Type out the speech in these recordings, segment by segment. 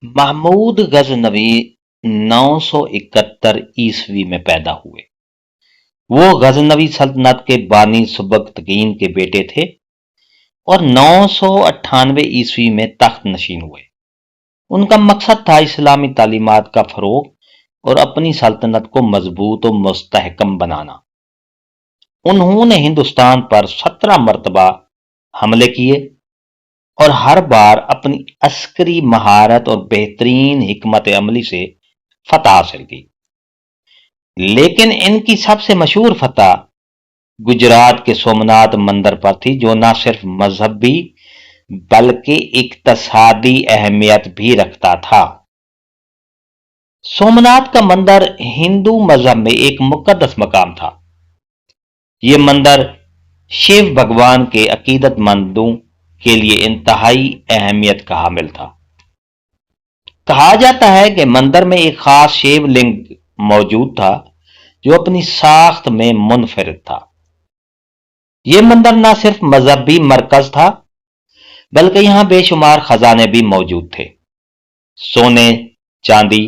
महमूद गजनवी 971 ईस्वी में पैदा हुए। वो गजनवी सल्तनत के बानी सुबकतगीन के बेटे थे और 998 ईस्वी में तख्त नशीन हुए। उनका मकसद था इस्लामी तालीमात का फरोग और अपनी सल्तनत को मजबूत और मुस्तहकम बनाना। उन्होंने हिंदुस्तान पर 17 मरतबा हमले किए और हर बार अपनी अस्करी महारत और बेहतरीन हिकमत अमली से फतह हासिल की। लेकिन इनकी सबसे मशहूर फतह गुजरात के सोमनाथ मंदिर पर थी, जो न सिर्फ मजहबी बल्कि इक्तसादी अहमियत भी रखता था। सोमनाथ का मंदिर हिंदू मजहब में एक मुकद्दस मकाम था। यह मंदिर शिव भगवान के अकीदतमंदों के लिए इंतहाई अहमियत का हामिल था। कहा जाता है कि मंदिर में एक खास शिवलिंग मौजूद था जो अपनी साख्त में मुनफरिद था। यह मंदिर न सिर्फ मजहबी मरकज था बल्कि यहां बेशुमार खजाने भी मौजूद थे। सोने, चांदी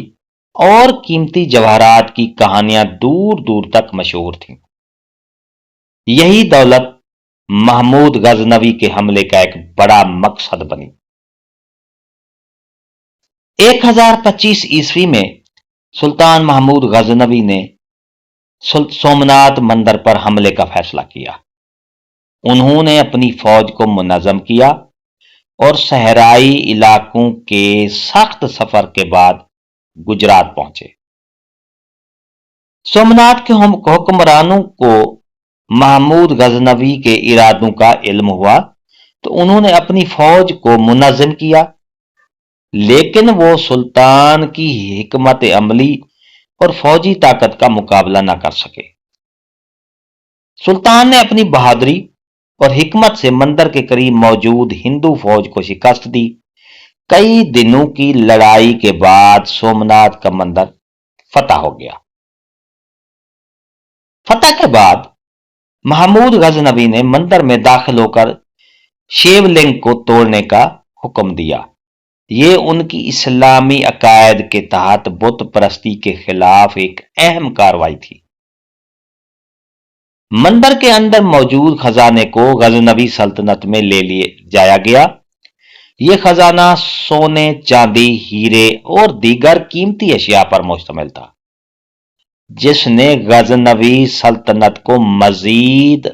और कीमती जवाहरात की कहानियां दूर दूर तक मशहूर थीं। यही दौलत महमूद गजनवी के हमले का एक बड़ा मकसद बनी। 1025 ईस्वी में सुल्तान महमूद गजनवी ने सोमनाथ मंदिर पर हमले का फैसला किया। उन्होंने अपनी फौज को मुनज़्ज़म किया और सहराई इलाकों के सख्त सफर के बाद गुजरात पहुंचे। सोमनाथ के हुक्मरानों को महमूद गजनवी के इरादों का इल्म हुआ तो उन्होंने अपनी फौज को मुनज़्ज़म किया, लेकिन वो सुल्तान की हिकमत अमली और फौजी ताकत का मुकाबला न कर सके। सुल्तान ने अपनी बहादुरी और हिकमत से मंदिर के करीब मौजूद हिंदू फौज को शिकस्त दी। कई दिनों की लड़ाई के बाद सोमनाथ का मंदिर फतह हो गया। फतह के बाद महमूद गजनवी ने मंदिर में दाखिल होकर शिवलिंग को तोड़ने का हुक्म दिया। ये उनकी इस्लामी अकायद के तहत बुत परस्ती के खिलाफ एक अहम कार्रवाई थी। मंदिर के अंदर मौजूद खजाने को गजनवी सल्तनत में ले जाया गया। यह खजाना सोने, चांदी, हीरे और दीगर कीमती अशिया पर मुश्तमिल था, जिसने गजनवी सल्तनत को मजीद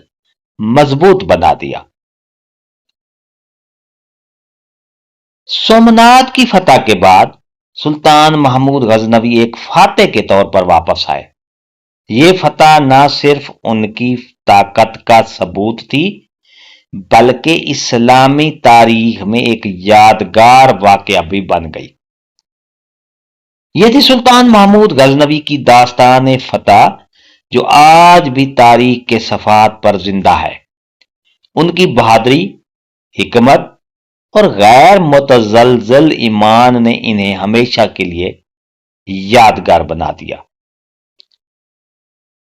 मजबूत बना दिया। सोमनाथ की फतह के बाद सुल्तान महमूद गजनवी एक फातेह के तौर पर वापस आए। ये फतह न सिर्फ उनकी ताकत का सबूत थी बल्कि इस्लामी तारीख में एक यादगार वाकया भी बन गई। यह थी सुल्तान महमूद गजनवी की दास्तान फतह, जो आज भी तारीख के सफात पर जिंदा है। उनकी बहादुरी, हिकमत और गैर मुतज़लज़ल ईमान ने इन्हें हमेशा के लिए यादगार बना दिया।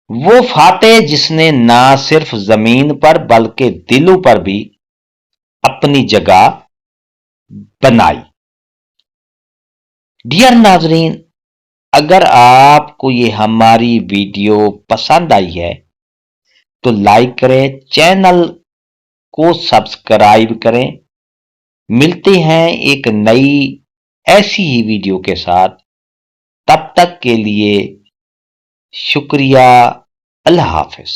वो फातेह जिसने ना सिर्फ जमीन पर बल्कि दिलों पर भी अपनी जगह बनाई। डियर नाजरीन, अगर आपको ये हमारी वीडियो पसंद आई है तो लाइक करें, चैनल को सब्सक्राइब करें। मिलते हैं एक नई ऐसी ही वीडियो के साथ। तब तक के लिए शुक्रिया। अल्लाह हाफिज।